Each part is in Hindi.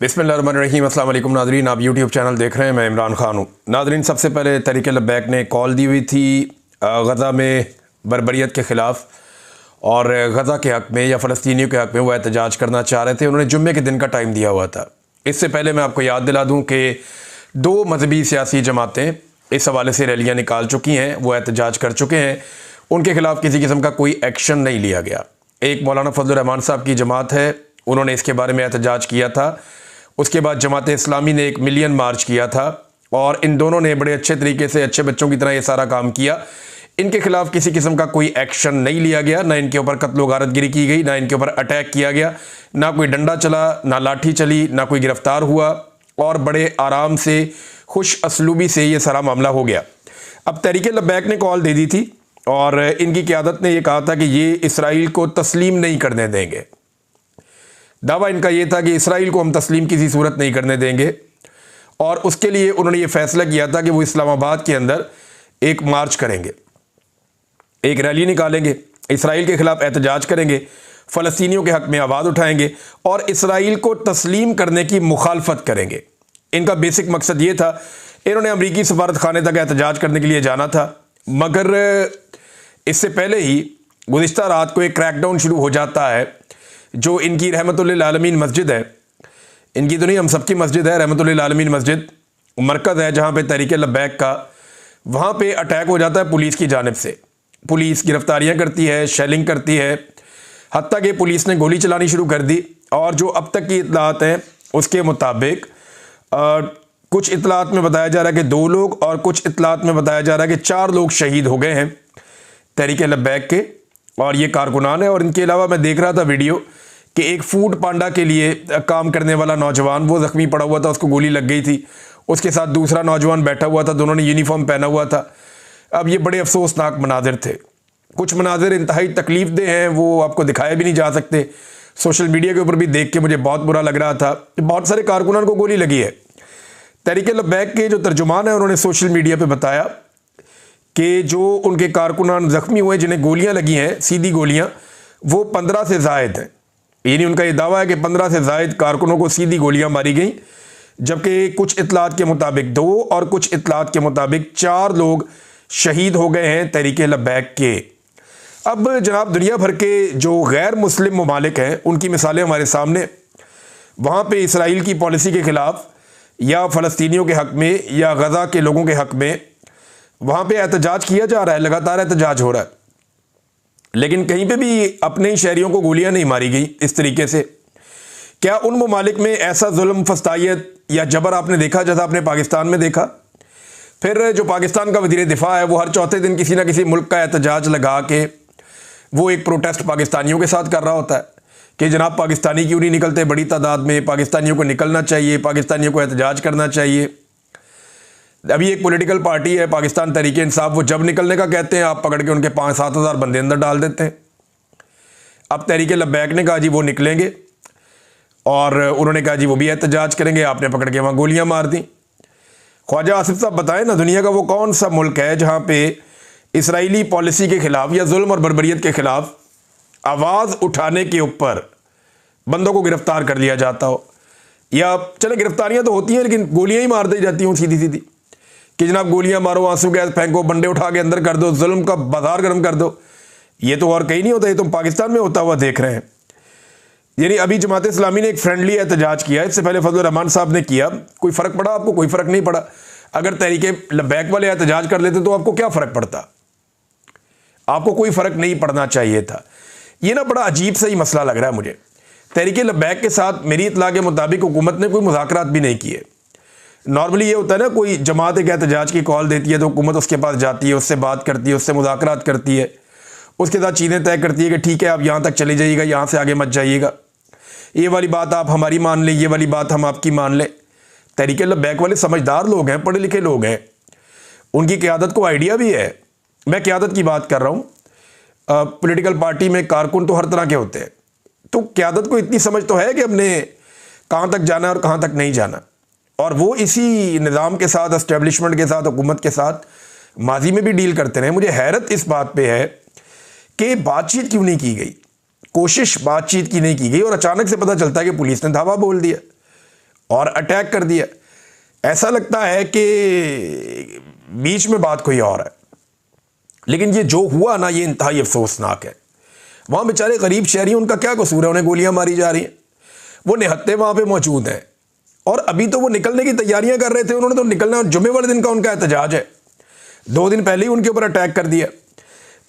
बिस्मिल्लाहिर्रहमानिर्रहीम। अस्सलाम वालेकुम नादरीन, आप यूट्यूब चैनल देख रहे हैं। मैं इमरान खान हूँ। नादरीन, सबसे पहले तहरीक लब्बैक ने कॉल दी हुई थी गज़ा में बर्बरियत के ख़िलाफ़ और गज़ा के हक़ में या फ़लस्तीनियों के हक़ में वो एहतजाज करना चाह रहे थे। उन्होंने जुम्मे के दिन का टाइम दिया हुआ था। इससे पहले मैं आपको याद दिला दूँ कि 2 मजहबी सियासी जमातें इस हवाले से रैलियाँ निकाल चुकी हैं, वो एहतजाज कर चुके हैं। उनके ख़िलाफ़ किसी किस्म का कोई एक्शन नहीं लिया गया। एक मौलाना फजल रहमान साहब की जमात है, उन्होंने इसके बारे में एहतजाज किया था। उसके बाद जमात इस्लामी ने 1 मिलियन मार्च किया था और इन दोनों ने बड़े अच्छे तरीके से अच्छे बच्चों की तरह ये सारा काम किया। इनके खिलाफ किसी किस्म का कोई एक्शन नहीं लिया गया, ना इनके ऊपर कत्ल गारतगिरी की गई, ना इनके ऊपर अटैक किया गया, ना कोई डंडा चला, ना लाठी चली, ना कोई गिरफ्तार हुआ और बड़े आराम से खुश असलूबी से ये सारा मामला हो गया। अब तहरीक लब्बैक ने कॉल दे दी थी और इनकी क़यादत ने यह कहा था कि ये इसराइल को तस्लीम नहीं करने देंगे। दावा इनका यह था कि इसराइल को हम तस्लीम किसी सूरत नहीं करने देंगे और उसके लिए उन्होंने ये फैसला किया था कि वो इस्लामाबाद के अंदर एक मार्च करेंगे, एक रैली निकालेंगे, इसराइल के ख़िलाफ़ एहतजाज करेंगे, फ़लस्तीनियों के हक़ में आवाज़ उठाएंगे और इसराइल को तस्लीम करने की मुखालफत करेंगे। इनका बेसिक मकसद ये था। इन्होंने अमरीकी सफारत खाने तक एहतजाज करने के लिए जाना था, मगर इससे पहले ही गुज़िश्ता रात को एक क्रैकडाउन शुरू हो जाता है। जो इनकी रहमतुल्लिल आलमीन मस्जिद है, इनकी तो नहीं, हम सबकी मस्जिद है, रहमतुल्लिल आलमीन मस्जिद मरकज़ है जहाँ पे तहरीक लब्बैक का, वहाँ पे अटैक हो जाता है पुलिस की जानिब से। पुलिस गिरफ्तारियाँ करती है, शेलिंग करती है, हत्ता कि पुलिस ने गोली चलानी शुरू कर दी। और जो अब तक की इत्तलात हैं उसके मुताबिक कुछ इत्तलात में बताया जा रहा है कि 2 लोग और कुछ इत्तलात में बताया जा रहा है कि 4 लोग शहीद हो गए हैं तहरीक लब्बैक के, और ये कारकुनान है। और इनके अलावा मैं देख रहा था वीडियो कि एक फूड पांडा के लिए काम करने वाला नौजवान वो ज़ख्मी पड़ा हुआ था, उसको गोली लग गई थी। उसके साथ दूसरा नौजवान बैठा हुआ था, दोनों ने यूनिफॉर्म पहना हुआ था। अब ये बड़े अफसोसनाक मनाजिर थे। कुछ मनाजिर इंतहाई तकलीफ दे हैं, वो आपको दिखाए भी नहीं जा सकते। सोशल मीडिया के ऊपर भी देख के मुझे बहुत बुरा लग रहा था। बहुत सारे कारकुनान को गोली लगी है। तहरीक लब्बैक के जो तर्जुमान है उन्होंने सोशल मीडिया पर बताया कि जो उनके कारकुनान ज़ख्मी हुए जिन्हें गोलियां लगी हैं, सीधी गोलियां, वो 15 से ज़ायद हैं। यानी उनका ये दावा है कि 15 से ज़ायद कारकुनों को सीधी गोलियां मारी गई, जबकि कुछ इत्तलात के मुताबिक 2 और कुछ इत्तलात के मुताबिक 4 लोग शहीद हो गए हैं तहरीक लब्बैक के। अब जनाब, दुनिया भर के जो गैर मुस्लिम ममालिक हैं उनकी मिसालें हमारे सामने। वहाँ पर इसराइल की पॉलिसी के ख़िलाफ़ या फ़लस्तीनियों के हक़ में या गज़ा के लोगों के हक़ में वहाँ पे एहतजाज किया जा रहा है, लगातार एहतजाज हो रहा है, लेकिन कहीं पे भी अपने ही शहरियों को गोलियां नहीं मारी गई इस तरीके से। क्या उन ममालिक में ऐसा जुल्म, फस्तायत या जबर आपने देखा जैसा आपने पाकिस्तान में देखा? फिर जो पाकिस्तान का वज़ीर दिफा है वो हर चौथे दिन किसी ना किसी मुल्क का एहतजाज लगा के वो एक प्रोटेस्ट पाकिस्तानियों के साथ कर रहा होता है कि जनाब पाकिस्तानी क्यों नहीं निकलते बड़ी तादाद में, पाकिस्तानियों को निकलना चाहिए, पाकिस्तानियों को एहतजाज करना चाहिए। अभी एक पॉलिटिकल पार्टी है पाकिस्तान तहरीक इंसाफ, वो जब निकलने का कहते हैं आप पकड़ के उनके 5-7 हज़ार बंदे अंदर डाल देते हैं। अब तहरीक लब्बैक ने कहा जी वो निकलेंगे और उन्होंने कहा जी वो भी एहतजाज करेंगे, आपने पकड़ के वहाँ गोलियां मार दी। ख्वाजा आसिफ साहब बताएं ना, दुनिया का वो कौन सा मुल्क है जहाँ पे इसराइली पॉलिसी के ख़िलाफ़ या जुल्म और बर्बरियत के ख़िलाफ़ आवाज़ उठाने के ऊपर बंदों को गिरफ़्तार कर लिया जाता हो? या चले गिरफ्तारियाँ तो होती हैं लेकिन गोलियाँ ही मार दी जाती हूँ सीधी सीधी कि जनाब गोलियां मारो, आंसू गैस फेंको, बंदे उठा के अंदर कर दो, जुल्म का बाजार गर्म कर दो। ये तो और कहीं नहीं होता, ये तुम पाकिस्तान में होता हुआ देख रहे हैं। यानी अभी जमात इस्लामी ने एक फ्रेंडली एहतजाज किया, इससे पहले फजल रहमान साहब ने किया। कोई फ़र्क पड़ा आपको? कोई फ़र्क नहीं पड़ा। अगर तहरीक लब्बैक वाले एहतजाज कर लेते तो आपको क्या फ़र्क पड़ता? आपको कोई फ़र्क नहीं पड़ना चाहिए था। ये ना बड़ा अजीब सा ही मसला लग रहा है मुझे। तहरीक लब्बैक के साथ मेरी इत्तला के मुताबिक हुकूमत ने कोई मुज़ाकरात भी नहीं किए। नॉर्मली ये होता है ना, कोई जमात एक एहतजाज की कॉल देती है तो हुकूमत उसके पास जाती है, उससे बात करती है, उससे मुज़ाकरात करती है, उसके साथ चीज़ें तय करती है कि ठीक है आप यहाँ तक चले जाइएगा, यहाँ से आगे मत जाइएगा, ये वाली बात आप हमारी मान लें, ये वाली बात हम आपकी मान लें। तहरीक लब्बैक वाले समझदार लोग हैं, पढ़े लिखे लोग हैं, उनकी क़यादत को आइडिया भी है। मैं क़यादत की बात कर रहा हूँ। पॉलिटिकल पार्टी में कारकुन तो हर तरह के होते हैं, तो क़यादत को इतनी समझ तो है कि हमने कहाँ तक जाना है और कहाँ तक नहीं जाना। और वो इसी निज़ाम के साथ, एस्टेब्लिशमेंट के साथ, हुकूमत के साथ माजी में भी डील करते रहे। मुझे हैरत इस बात पे है कि बातचीत क्यों नहीं की गई, कोशिश बातचीत की नहीं की गई और अचानक से पता चलता है कि पुलिस ने धावा बोल दिया और अटैक कर दिया। ऐसा लगता है कि बीच में बात कोई और है, लेकिन ये जो हुआ ना, ये इंतहाई अफसोसनाक है। वहाँ बेचारे गरीब शहरी, उनका क्या कसूर है, उन्हें गोलियां मारी जा रही हैं, वो निहत्ते वहाँ पे मौजूद हैं। और अभी तो वो निकलने की तैयारियां कर रहे थे, उन्होंने तो निकलना, जुम्मे वाले दिन का उनका एहतजाज है, 2 दिन पहले ही उनके ऊपर अटैक कर दिया।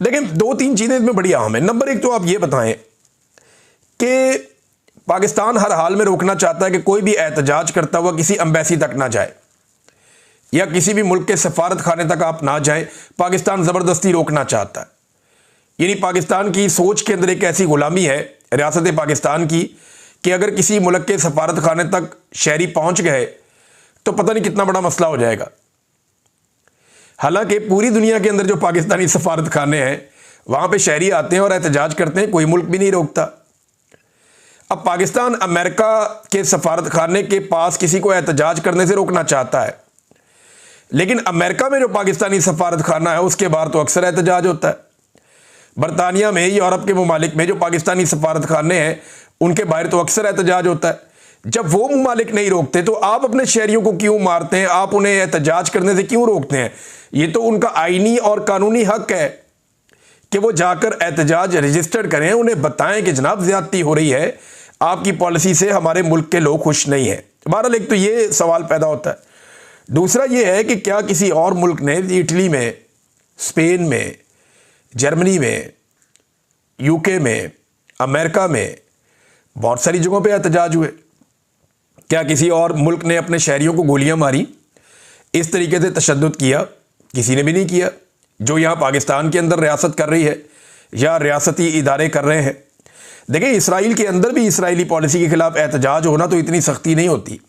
लेकिन 2-3 चीज़ें इसमें बड़ी अहम है। नंबर 1 तो आप ये बताएं कि पाकिस्तान हर हाल में रोकना चाहता है कि कोई भी एहतजाज करता हुआ किसी एम्बेसी तक ना जाए या किसी भी मुल्क के सफारत खाने तक आप ना जाएं। पाकिस्तान ज़बरदस्ती रोकना चाहता है। यानी पाकिस्तान की सोच के अंदर एक ऐसी गुलामी है रियासत पाकिस्तान की कि अगर किसी मुल्क के सफारत खाने तक शहरी पहुंच गए तो पता नहीं कितना बड़ा मसला हो जाएगा। हालांकि पूरी दुनिया के अंदर जो पाकिस्तानी सफारत खाने हैं वहां पे शहरी आते हैं और एहतजाज करते हैं, कोई मुल्क भी नहीं रोकता। अब पाकिस्तान अमेरिका के सफारत खाने के पास किसी को एहतजाज करने से रोकना चाहता है, लेकिन अमेरिका में जो पाकिस्तानी सफारत खाना है उसके बाहर तो अक्सर एहतजाज होता है। बरतानिया में, यूरोप के ममालिक में जो पाकिस्तानी सफारत खाने हैं उनके बाहर तो अक्सर एहतजाज होता है। जब वो ममालिक नहीं रोकते तो आप अपने शहरियों को क्यों मारते हैं, आप उन्हें एहतजाज करने से क्यों रोकते हैं? ये तो उनका आईनी और कानूनी हक है कि वो जाकर एहतजाज रजिस्टर करें, उन्हें बताएं कि जनाब ज्यादती हो रही है, आपकी पॉलिसी से हमारे मुल्क के लोग खुश नहीं हैं। बहरहाल एक तो ये सवाल पैदा होता है। दूसरा ये है कि क्या किसी और मुल्क ने, इटली में, स्पेन में, जर्मनी में, यूके में, अमेरिका में, बहुत सारी जगहों पे एहतजाज हुए, क्या किसी और मुल्क ने अपने शहरियों को गोलियां मारी, इस तरीके से तशद्दुद किया? किसी ने भी नहीं किया। जो यहाँ पाकिस्तान के अंदर रियासत कर रही है या रियासती इदारे कर रहे हैं। देखिए, इसराइल के अंदर भी इसराइली पॉलिसी के खिलाफ एहतजाज होना तो इतनी सख्ती नहीं होती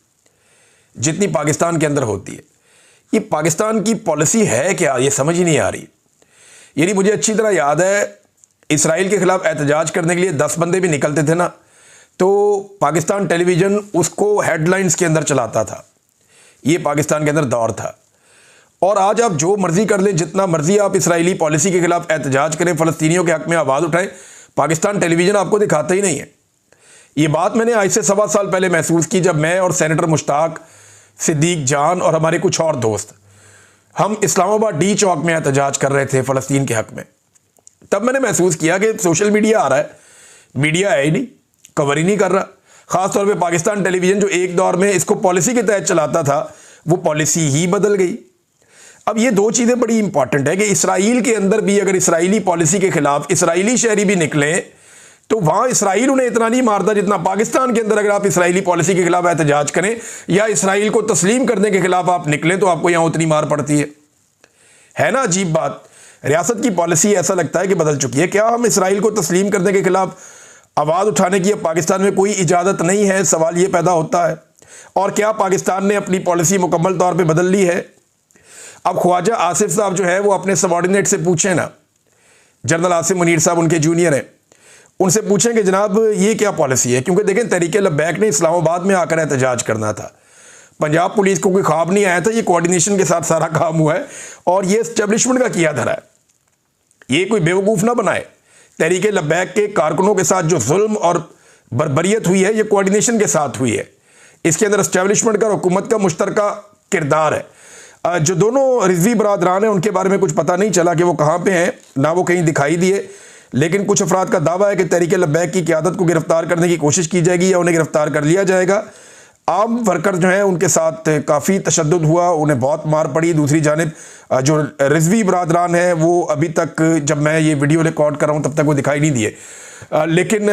जितनी पाकिस्तान के अंदर होती है। ये पाकिस्तान की पॉलिसी है क्या, ये समझ ही नहीं आ रही। यानी मुझे अच्छी तरह याद है, इसराइल के खिलाफ एहतजाज करने के लिए 10 बंदे भी निकलते थे ना, तो पाकिस्तान टेलीविज़न उसको हेडलाइंस के अंदर चलाता था। ये पाकिस्तान के अंदर दौर था। और आज आप जो मर्जी कर लें, जितना मर्जी आप इसराइली पॉलिसी के खिलाफ एहतजाज करें, फ़लस्तीनियों के हक़ में आवाज़ उठाएं, पाकिस्तान टेलीविज़न आपको दिखाता ही नहीं है। ये बात मैंने आज से 1.25 साल पहले महसूस की, जब मैं और सेनेटर मुश्ताक, सिद्दीक जान और हमारे कुछ और दोस्त, हम इस्लामाबाद डी चौक में एहतजाज कर रहे थे फ़लस्तीन के हक़ में। तब मैंने महसूस किया कि सोशल मीडिया आ रहा है, मीडिया है ही नहीं, कवर ही नहीं कर रहा। ख़ासतौर पे पाकिस्तान टेलीविज़न जो एक दौर में इसको पॉलिसी के तहत चलाता था, वो पॉलिसी ही बदल गई। अब ये 2 चीज़ें बड़ी इंपॉर्टेंट है कि इसराइल के अंदर भी अगर इसराइली पॉलिसी के खिलाफ इसराइली शहरी भी निकलें तो वहाँ इसराइल उन्हें इतना नहीं मारता जितना पाकिस्तान के अंदर अगर आप इसराइली पॉलिसी के खिलाफ एहतजाज करें या इसराइल को तस्लीम करने के खिलाफ आप निकलें तो आपको यहाँ उतनी मार पड़ती है ना। अजीब बात, रियासत की पॉलिसी ऐसा लगता है कि बदल चुकी है। क्या हम इसराइल को तस्लीम करने के खिलाफ आवाज़ उठाने की अब पाकिस्तान में कोई इजाज़त नहीं है? सवाल ये पैदा होता है। और क्या पाकिस्तान ने अपनी पॉलिसी मुकम्मल तौर पे बदल ली है? अब ख्वाजा आसिफ साहब जो है वो अपने सबॉर्डिनेट से पूछें ना, जनरल आसिफ मुनीर साहब उनके जूनियर हैं, उनसे पूछें कि जनाब ये क्या पॉलिसी है। क्योंकि देखें, तहरीक लब्बैक ने इस्लामाबाद में आकर एहतजाज करना था। पंजाब पुलिस को कोई ख्वाब नहीं आया था, ये कोऑर्डिनेशन के साथ सारा काम हुआ है और ये एस्टेब्लिशमेंट का किया धरा है। ये कोई बेवकूफ़ ना बनाए। तहरीक लब्बैक के कारकुनों के साथ जो जुल्म और बर्बरियत हुई है, ये कोऑर्डिनेशन के साथ हुई है। इसके अंदर एस्टेब्लिशमेंट का और हुकूमत का मुश्तरका किरदार है। जो दोनों रिजवी बरादरान हैं उनके बारे में कुछ पता नहीं चला कि वो कहाँ पे हैं, ना वो कहीं दिखाई दिए। लेकिन कुछ अफराद का दावा है कि तहरीक लब्बैक की क़यादत को गिरफ्तार करने की कोशिश की जाएगी या उन्हें गिरफ्तार कर लिया जाएगा। आम वर्कर जो हैं उनके साथ काफ़ी तशद्दुद हुआ, उन्हें बहुत मार पड़ी। दूसरी जानिब जो रिजवी बरादरान हैं वो अभी तक, जब मैं ये वीडियो रिकॉर्ड कर रहा हूँ तब तक वो दिखाई नहीं दिए, लेकिन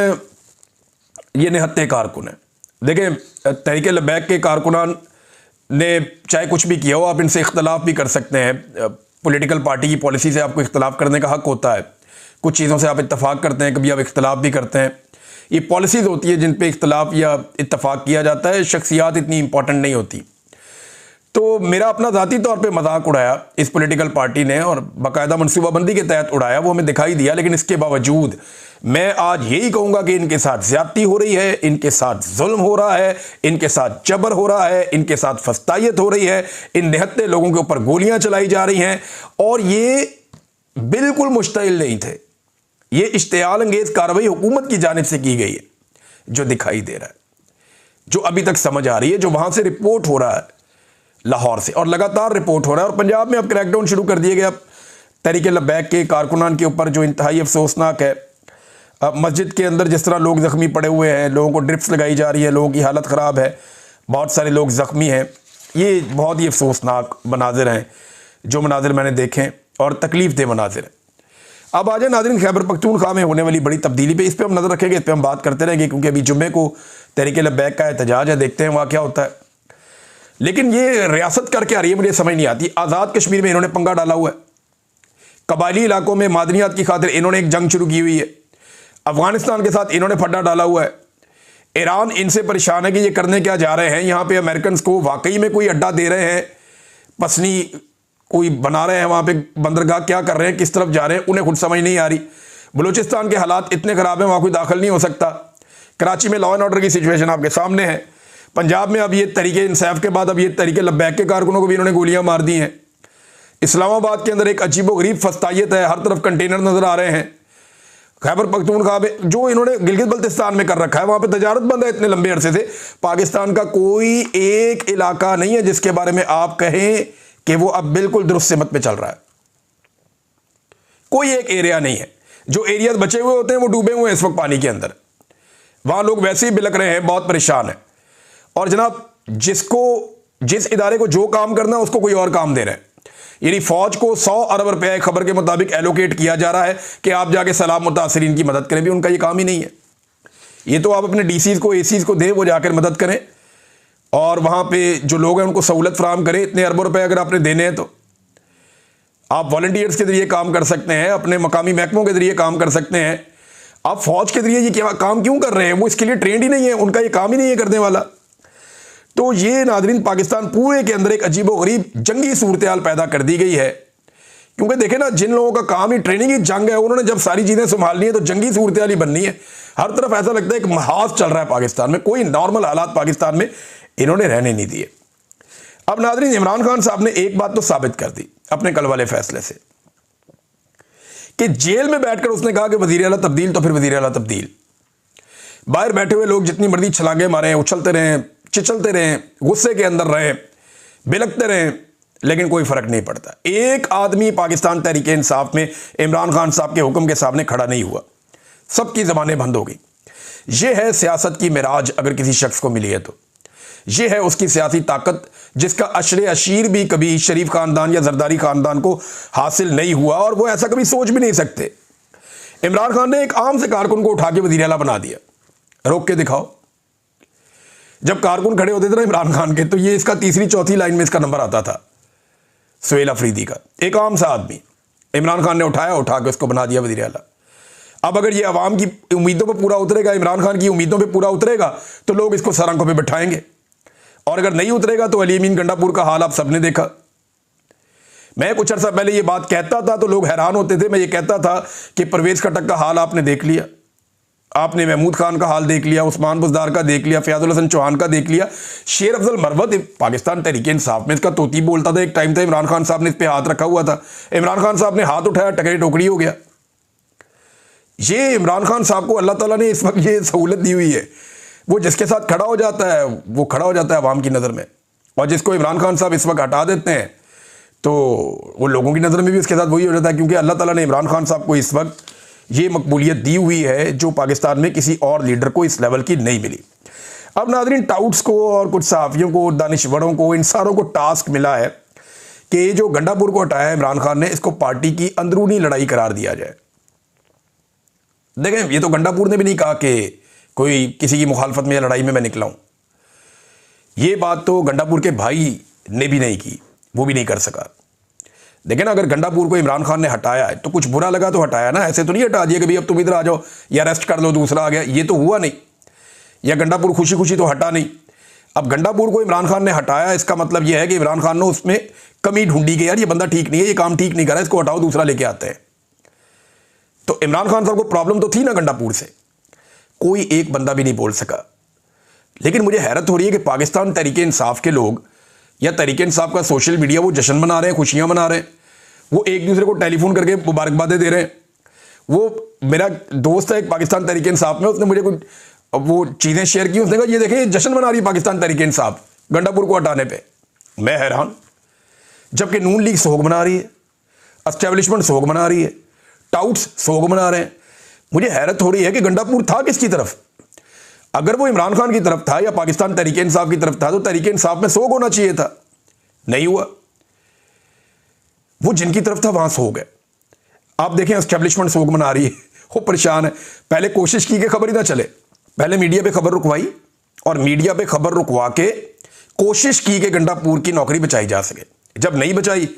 ये निहत्ते कारकुन हैं। देखें, तहरीक लब्बैक के कारकुनान ने चाहे कुछ भी किया हो, आप इनसे इख्तलाफ भी कर सकते हैं। पॉलिटिकल पार्टी की पॉलिसी से आपको इख्तलाफ करने का हक होता है। कुछ चीज़ों से आप इत्तफाक करते हैं, कभी आप इख्तलाफ भी करते हैं। ये पॉलिसीज़ होती है जिन पे इख्तलाफ या इत्तफाक किया जाता है। शख्सियात इतनी इंपॉर्टेंट नहीं होती। तो मेरा अपना ज़ाती तौर पे मजाक उड़ाया इस पॉलिटिकल पार्टी ने और बाकायदा मनसूबाबंदी के तहत उड़ाया, वो हमें दिखाई दिया। लेकिन इसके बावजूद मैं आज यही कहूँगा कि इनके साथ ज़्यादती हो रही है, इनके साथ जुल्म हो रहा है, इनके साथ जबर हो रहा है, इनके साथ फस्तायत हो रही है, इन निहत्ते लोगों के ऊपर गोलियाँ चलाई जा रही हैं। और ये बिल्कुल मुश्तइल नहीं थे, ये इश्तियाल अंगेज़ कार्रवाई हुकूमत की जानिब से की गई है जो दिखाई दे रहा है। जो अभी तक समझ आ रही है, जो वहां से रिपोर्ट हो रहा है लाहौर से, और लगातार रिपोर्ट हो रहा है। और पंजाब में अब क्रैकडाउन शुरू कर दिए गए अब तहरीक लब्बैक के कारकुनान के ऊपर, जो इंतहाई अफसोसनाक है। अब मस्जिद के अंदर जिस तरह लोग ज़ख्मी पड़े हुए हैं, लोगों को ड्रिप्स लगाई जा रही है, लोगों की हालत ख़राब है, बहुत सारे लोग ज़ख्मी हैं। ये बहुत ही अफसोसनाक मनाजिर हैं जो मनाजिर मैंने देखे, और तकलीफ़ दे मनाजिर हैं। अब आ जाए नाज़रीन खैबर पख्तूनख्वा में होने वाली बड़ी तब्दीली पे, इस पर हम नज़र रखेंगे, इस पर हम बात करते रहेंगे, क्योंकि अभी जुम्मे को तहरीक लब्बैक का एहतजाज है, देखते हैं वहाँ क्या होता है। लेकिन ये रियासत करके आ रही है, मुझे समझ नहीं आती। आज़ाद कश्मीर में इन्होंने पंगा डाला हुआ है, कबायली इलाकों में मादनियात की खातिर इन्होंने एक जंग शुरू की हुई है, अफगानिस्तान के साथ इन्होंने फड्डा डाला हुआ है। ईरान इनसे परेशान है कि ये करने क्या जा रहे हैं, यहाँ पे अमेरिकन को वाकई में कोई अड्डा दे रहे हैं, पसनी कोई बना रहे हैं वहाँ पे बंदरगाह, क्या कर रहे हैं, किस तरफ जा रहे हैं, उन्हें खुद समझ नहीं आ रही। बलूचिस्तान के हालात इतने ख़राब हैं, वहाँ कोई दाखिल नहीं हो सकता। कराची में लॉ एंड ऑर्डर की सिचुएशन आपके सामने है। पंजाब में अब ये तहरीके इंसाफ के बाद अब ये तहरीके लब्बैक के कारकुनों को भी इन्होंने गोलियाँ मार दी हैं। इस्लामाबाद के अंदर एक अजीबोगरीब फस्तायत है, हर तरफ कंटेनर नज़र आ रहे हैं। खैबर पख्तूनख्वा में जो इन्होंने गिलगित बल्तिस्तान में कर रखा है, वहाँ पे तजारत बंद है इतने लंबे अरसे से। पाकिस्तान का कोई एक इलाका नहीं है जिसके बारे में आप कहें कि वो अब बिल्कुल दुरुस्त सिमत में चल रहा है। कोई एक एरिया नहीं है। जो एरियाज बचे हुए होते हैं वो डूबे हुए हैं इस वक्त पानी के अंदर, वहाँ लोग वैसे ही बिलक रहे हैं, बहुत परेशान है। और जनाब जिस इदारे को जो काम करना है उसको कोई और काम दे रहे हैं। यानी फौज को 100 अरब रुपया खबर के मुताबिक एलोकेट किया जा रहा है कि आप जाके सैलाब मुतासरीन की मदद करें, भी उनका ये काम ही नहीं है। ये तो आप अपने डीसीज को एसीज को दें, वो जाकर मदद करें और वहाँ पे जो लोग हैं उनको सहूलत फराम करें। इतने अरबों रुपए अगर आपने देने हैं तो आप वॉलंटियर्स के जरिए काम कर सकते हैं, अपने मकामी महकमों के जरिए काम कर सकते हैं। आप फौज के जरिए ये क्या काम क्यों कर रहे हैं? वो इसके लिए ट्रेंड ही नहीं है, उनका ये काम ही नहीं है करने वाला। तो ये नाज़रीन पाकिस्तान पूरे के अंदर एक अजीबोगरीब जंगी सूरत हाल पैदा कर दी गई है। क्योंकि देखें ना, जिन लोगों का काम ही ट्रेनिंग ही जंग है, उन्होंने जब सारी चीज़ें संभालनी है तो जंगी सूरत हाल ही बननी है। हर तरफ ऐसा लगता है एक महाज चल रहा है पाकिस्तान में, कोई नॉर्मल हालात पाकिस्तान में इन्होंने रहने नहीं दिए। अब नाज़रीन इमरान खान साहब ने एक बात तो साबित कर दी अपने कल वाले फैसले से कि जेल में बैठकर उसने कहा कि वज़ीर आला तब्दील तो फिर वज़ीर आला तब्दील। बाहर बैठे हुए लोग जितनी मर्जी छलांगे मारें, उछलते रहें, चिचलते रहें, गुस्से के अंदर रहें, बिलकते रहें, लेकिन कोई फर्क नहीं पड़ता। एक आदमी पाकिस्तान तहरीक इंसाफ में इमरान खान साहब के हुक्म के सामने खड़ा नहीं हुआ, सबकी ज़बानें बंद हो गई। यह है सियासत की मिराज अगर किसी शख्स को मिली है तो। यह है उसकी सियासी ताकत जिसका अशरे अशीर भी कभी शरीफ खानदान या जरदारी खानदान को हासिल नहीं हुआ, और वो ऐसा कभी सोच भी नहीं सकते। इमरान खान ने एक आम से कारकुन को उठा के वज़ीर आला बना दिया। रोक के दिखाओ। जब कारकुन खड़े होते थे ना इमरान खान के, तो ये इसका तीसरी चौथी लाइन में इसका नंबर आता था, सुहेल अफरीदी का। एक आम सा आदमी इमरान खान ने उठा के उसको बना दिया वज़ीर आला। अब अगर ये अवाम की उम्मीदों पे पूरा उतरेगा, इमरान खान की उम्मीदों पे पूरा उतरेगा, तो लोग इसको सर आंखों पे बिठाएंगे, और अगर नहीं उतरेगा तो अली अमीन गंडापुर का हाल आप सबने देखा। मैं कुछ अर्सा पहले ये बात कहता था तो लोग हैरान होते थे। मैं ये कहता था कि परवेज खटक का हाल आपने देख लिया, आपने महमूद खान का हाल देख लिया, उस्मान बुज़दार का देख लिया, फयाजुल हसन चौहान का देख लिया, शेर अफजल मरवत पाकिस्तान तहरीक इंसाफ में इसका तोती बोलता था। एक टाइम था इमरान खान साहब ने इस पर हाथ रखा हुआ था, इमरान खान साहब ने हाथ उठाया, टकरी टोकरी हो गया। ये इमरान खान साहब को अल्लाह ताला ने इस वक्त ये सहूलत दी हुई है, वो जिसके साथ खड़ा हो जाता है वो खड़ा हो जाता है अवाम की नज़र में, और जिसको इमरान खान साहब इस वक्त हटा देते हैं तो वो लोगों की नज़र में भी उसके साथ वही हो जाता है। क्योंकि अल्लाह ताला ने इमरान खान साहब को इस वक्त ये मकबूलियत दी हुई है जो पाकिस्तान में किसी और लीडर को इस लेवल की नहीं मिली। अब नाज़रीन टाउट्स को और कुछ सहाफ़ियों को, दानिश्वरों को, इन सारों को टास्क मिला है कि जो गंडापुर को हटाया इमरान खान ने, इसको पार्टी की अंदरूनी लड़ाई करार दिया जाए। देखें, ये तो गंडापुर ने भी नहीं कहा कि कोई किसी की मुखालफत में या लड़ाई में मैं निकला हूं। ये बात तो गंडापुर के भाई ने भी नहीं की, वो भी नहीं कर सका। देखें ना, अगर गंडापुर को इमरान खान ने हटाया है तो कुछ बुरा लगा तो हटाया ना, ऐसे तो नहीं हटा दिया कि भाई अब तुम इधर आ जाओ या अरेस्ट कर लो, दूसरा आ गया। ये तो हुआ नहीं। या गंडापुर खुशी खुशी तो हटा नहीं। अब गंडापुर को इमरान खान ने हटाया, इसका मतलब यह है कि इमरान खान ने उसमें कमी ढूंढी कि यार ये बंदा ठीक नहीं है, ये काम ठीक नहीं कर रहा है, इसको हटाओ, दूसरा लेके आते हैं। तो इमरान खान साहब को प्रॉब्लम तो थी ना गंडापुर से, कोई एक बंदा भी नहीं बोल सका। लेकिन मुझे हैरत हो रही है कि पाकिस्तान तहरीक इंसाफ के लोग या तहरीक इंसाफ का सोशल मीडिया, वो जश्न मना रहे हैं, खुशियां मना रहे हैं, वो एक दूसरे को टेलीफोन करके मुबारकबादें दे रहे हैं। वो मेरा दोस्त है एक पाकिस्तान तहरीक इंसाफ में, उसने मुझे कुछ अब वो चीज़ें शेयर की, उसने कहा ये देखें, ये जश्न मना रही है पाकिस्तान तहरीक इंसाफ गंडापुर को हटाने पे। मैं हैरान, जबकि नून लीग सोग मना रही है, एस्टेब्लिशमेंट सोग मना रही है, टाउट्स सोग मना रहे हैं। मुझे हैरत हो रही है कि गंडापुर था किसकी तरफ? अगर वो इमरान खान की तरफ था या पाकिस्तान तहरीक इंसाफ की तरफ था तो तहरीक इंसाफ में सोग होना चाहिए था, नहीं हुआ। वो जिनकी तरफ था वहां सोग है। आप देखें एस्टेब्लिशमेंट सोग मना रही है, वो परेशान है। पहले कोशिश की कि खबर ही ना चले, पहले मीडिया पे खबर रुकवाई और मीडिया पे खबर रुकवा के कोशिश की कि गंडापुर की नौकरी बचाई जा सके। जब नहीं बचाई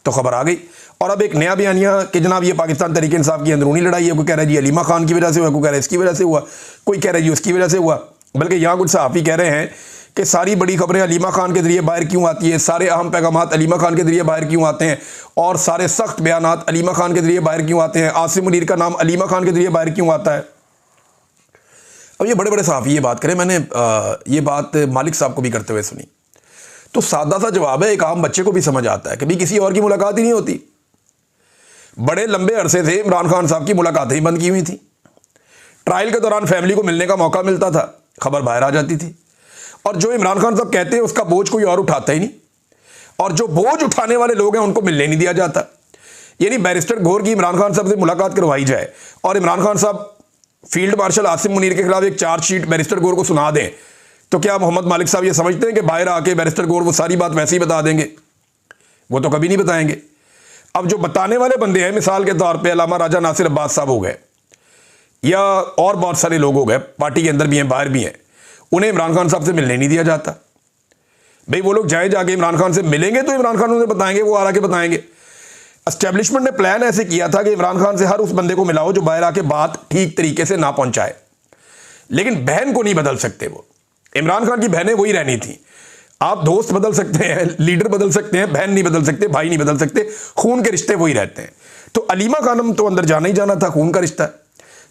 तो खबर आ गई। और अब एक नया बयानिया कि जनाब ये पाकिस्तान तहरीक इंसाफ की अंदरूनी लड़ाई है। कोई कह रहा है जी अलीमा खान की वजह से हुआ, कोई कह रहा है इसकी वजह से हुआ, कोई कह रहा है जी उसकी वजह से हुआ। बल्कि यहाँ कुछ सहाफ़ी कह रहे हैं कि सारी बड़ी खबरें अलीमा खान के जरिए बाहर क्यों आती है, सारे अहम पैगामात अलीमा खान के जरिए बाहर क्यों आते हैं, और सारे सख्त बयानात अलीमा खान के जरिए बाहर क्यों आते हैं, आसिम मुनीर का नाम अलीमा खान के जरिए बाहर क्यों आता है। अब ये बड़े बड़े सहाफ़ी ये बात करें, मैंने ये बात मालिक साहब को भी करते हुए सुनी, तो सादा सा जवाब है, एक आम बच्चे को भी समझ आता है। कभी किसी और की मुलाकात ही नहीं होती। बड़े लंबे अरसे से इमरान खान साहब की मुलाकातें ही बंद की हुई थी। ट्रायल के दौरान फैमिली को मिलने का मौका मिलता था, खबर बाहर आ जाती थी, और जो इमरान खान साहब कहते हैं उसका बोझ कोई और उठाता ही नहीं, और जो बोझ उठाने वाले लोग हैं उनको मिलने नहीं दिया जाता। यानी बैरिस्टर गौहर की इमरान खान साहब से मुलाकात करवाई जाए और इमरान खान साहब फील्ड मार्शल आसिम मुनीर के खिलाफ एक चार्जशीट बैरिस्टर गौहर को सुना दें, तो क्या मोहम्मद मालिक साहब ये समझते हैं कि बाहर आके बैरिस्टर गौहर वो सारी बात वैसे ही बता देंगे? वो तो कभी नहीं बताएंगे। अब जो बताने वाले बंदे हैं, मिसाल के तौर पे अल्लामा राजा नासिर अब्बास साहब हो गए या और बहुत सारे लोग हो गए, पार्टी के अंदर भी हैं बाहर भी हैं, उन्हें इमरान खान साहब से मिलने नहीं दिया जाता। भाई वो लोग जाए जाके इमरान खान से मिलेंगे तो इमरान खान उन्हें बताएंगे, वो आ के बताएंगे। एस्टेब्लिशमेंट ने प्लान ऐसे किया था कि इमरान खान से हर उस बंदे को मिलाओ जो बाहर आके बात ठीक तरीके से ना पहुंचाए, लेकिन बहन को नहीं बदल सकते। वो इमरान खान की बहनें वही रहनी थी। आप दोस्त बदल सकते हैं, लीडर बदल सकते हैं, बहन नहीं बदल सकते, भाई नहीं बदल सकते, खून के रिश्ते वही रहते हैं। तो अलीमा खानम तो अंदर जाना ही जाना था, खून का रिश्ता है।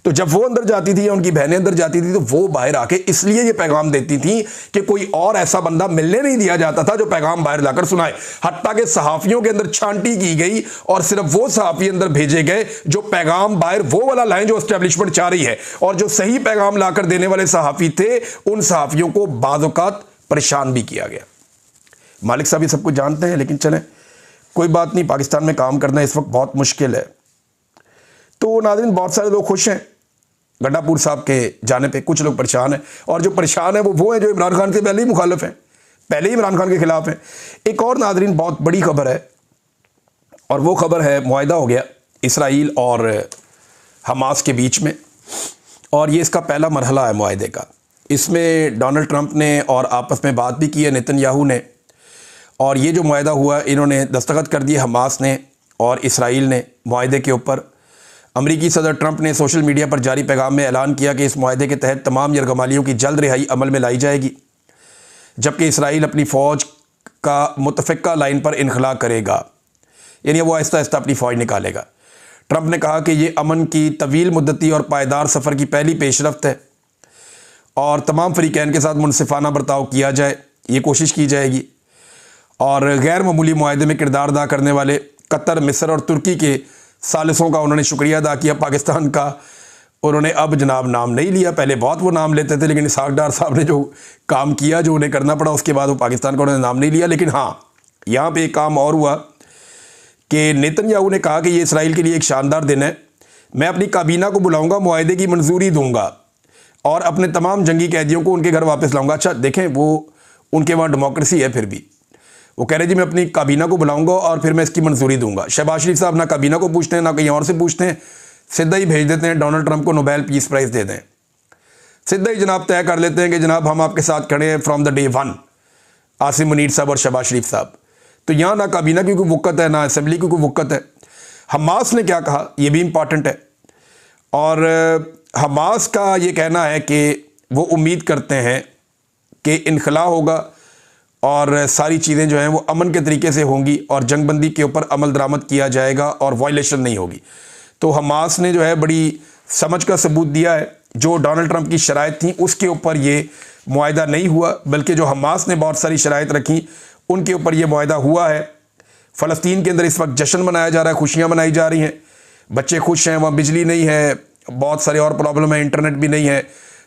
तो जब वो अंदर जाती थी या उनकी बहनें अंदर जाती थी तो वो बाहर आके इसलिए ये पैगाम देती थी कि कोई और ऐसा बंदा मिलने नहीं दिया जाता था जो पैगाम बाहर लाकर सुनाए। हत्ता के सहाफियों के अंदर छांटी की गई और सिर्फ वो सहाफी अंदर भेजे गए जो पैगाम बाहर वो वाला लाएं जो एस्टेब्लिशमेंट चाह रही है, और जो सही पैगाम लाकर देने वाले सहाफी थे उन सहाफियों को बाज़-औक़ात परेशान भी किया गया। मालिक साहब ये सब कुछ जानते हैं, लेकिन चलें कोई बात नहीं, पाकिस्तान में काम करना इस वक्त बहुत मुश्किल है। तो नाज़रीन, बहुत सारे लोग खुश हैं गंडापुर साहब के जाने पे, कुछ लोग परेशान हैं, और जो परेशान है वो हैं जो इमरान खान के पहले ही मुखालिफ हैं, पहले ही इमरान खान के खिलाफ हैं। एक और नाज़रीन बहुत बड़ी खबर है, और वो खबर है मुआहिदा हो गया इसराइल और हमास के बीच में, और ये इसका पहला मरहला है मुआहिदे का। इसमें डोनाल्ड ट्रंप ने और आपस में बात भी की है नेतन्याहू ने, और ये जो मुआहिदा हुआ इन्होंने दस्तखत कर दिए हमास ने और इसराइल ने मुआहिदे के ऊपर। अमरीकी सदर ट्रंप ने सोशल मीडिया पर जारी पैगाम में ऐलान किया कि इस मुआहिदे के तहत तमाम यरगमालियों की जल्द रिहाई अमल में लाई जाएगी, जबकि इसराइल अपनी फ़ौज का मुतफ़िक़ा लाइन पर इनखला करेगा, यानी वो आहिस्ता आहिस्ता अपनी फ़ौज निकालेगा। ट्रंप ने कहा कि ये अमन की तवील मुद्दती और पायदार सफ़र की पहली पेशरफ्त है और तमाम फ़रीक़ैन के साथ मुनसिफ़ाना बर्ताव किया जाए, ये कोशिश की जाएगी। और गैर मामूली मुआहिदे में किरदार अदा करने वाले कतर, मिस्र और तुर्की के सालिसों का उन्होंने शुक्रिया अदा किया। पाकिस्तान का उन्होंने अब जनाब नाम नहीं लिया, पहले बहुत वो नाम लेते थे, लेकिन इसहाक डार साहब ने जो काम किया, जो उन्हें करना पड़ा, उसके बाद वो पाकिस्तान का उन्होंने नाम नहीं लिया। लेकिन हाँ, यहाँ पे एक काम और हुआ कि नेतन्याहू ने कहा कि ये इसराइल के लिए एक शानदार दिन है, मैं अपनी काबीना को बुलाऊँगा, मुआहिदे की मंजूरी दूँगा और अपने तमाम जंगी कैदियों को उनके घर वापस लाऊँगा। अच्छा देखें, वो उनके वहाँ डेमोक्रेसी है, फिर भी वो कह रहे जी मैं अपनी काबीना को बुलाऊंगा और फिर मैं इसकी मंजूरी दूंगा। शहबाज शरीफ साहब ना काबीना को पूछते हैं ना कहीं और से पूछते हैं, सीधा ही भेज देते हैं डोनाल्ड ट्रंप को नोबेल पीस प्राइज़ दे दें, सीधा ही जनाब तय कर लेते हैं कि जनाब हम आपके साथ खड़े हैं from the day one, Asim Munir साहब और शहबाज शरीफ साहब। तो यहाँ ना काबीना की कोई वक़्त है, ना असम्बली की कोई वक़्त है। हमास ने क्या कहा ये भी इम्पॉर्टेंट है, और हमास का ये कहना है कि वो उम्मीद करते हैं कि इनखला होगा और सारी चीज़ें जो हैं वो अमन के तरीके से होंगी और जंगबंदी के ऊपर अमल दरामद किया जाएगा और वायलेशन नहीं होगी। तो हमास ने जो है बड़ी समझ का सबूत दिया है, जो डोनाल्ड ट्रंप की शराइत थी उसके ऊपर ये मुआहिदा नहीं हुआ, बल्कि जो हमास ने बहुत सारी शराइत रखी उनके ऊपर ये मुआहिदा हुआ है। फ़लस्तीन के अंदर इस वक्त जश्न मनाया जा रहा है, खुशियाँ मनाई जा रही हैं, बच्चे खुश हैं, वहाँ बिजली नहीं है, बहुत सारे और प्रॉब्लम है, इंटरनेट भी नहीं है,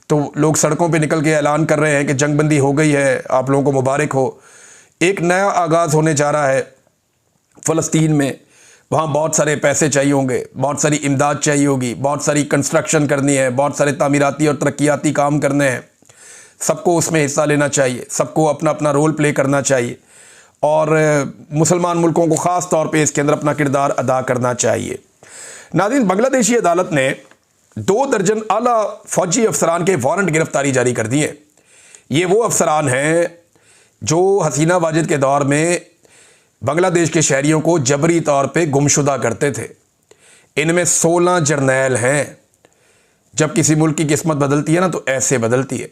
तो लोग सड़कों पे निकल के ऐलान कर रहे हैं कि जंगबंदी हो गई है, आप लोगों को मुबारक हो। एक नया आगाज़ होने जा रहा है फ़लस्तीन में। वहाँ बहुत सारे पैसे चाहिए होंगे, बहुत सारी इमदाद चाहिए होगी, बहुत सारी कंस्ट्रक्शन करनी है, बहुत सारे तामीराती और तरक्याती काम करने हैं। सबको उसमें हिस्सा लेना चाहिए, सबको अपना अपना रोल प्ले करना चाहिए और मुसलमान मुल्कों को ख़ास तौर पे इसके अंदर अपना किरदार अदा करना चाहिए। नाज़रीन, बांग्लादेशी अदालत ने 2 दर्जन आला फ़ौजी अफसरान के वारंट गिरफ्तारी जारी कर दिए। ये वो अफसरान हैं जो हसीना वाजिद के दौर में बांग्लादेश के शहरियों को जबरी तौर पे गुमशुदा करते थे। इनमें 16 जर्नैल हैं। जब किसी मुल्क की किस्मत बदलती है ना, तो ऐसे बदलती है।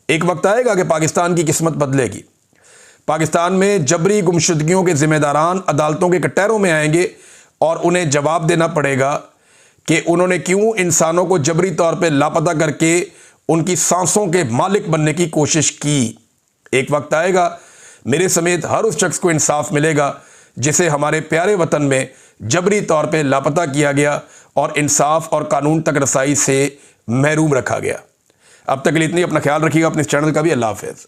एक वक्त आएगा कि पाकिस्तान की किस्मत बदलेगी। पाकिस्तान में जबरी गुमशुदगियों के जिम्मेदारान अदालतों के कटहरों में आएंगे और उन्हें जवाब देना पड़ेगा कि उन्होंने क्यों इंसानों को जबरी तौर पे लापता करके उनकी सांसों के मालिक बनने की कोशिश की। एक वक्त आएगा, मेरे समेत हर उस शख्स को इंसाफ मिलेगा जिसे हमारे प्यारे वतन में जबरी तौर पे लापता किया गया और इंसाफ और कानून तक रसाई से महरूम रखा गया। अब तक के लिए इतनी, अपना ख्याल रखिएगा, अपने इस चैनल का भी। अल्लाह हाफ़िज़।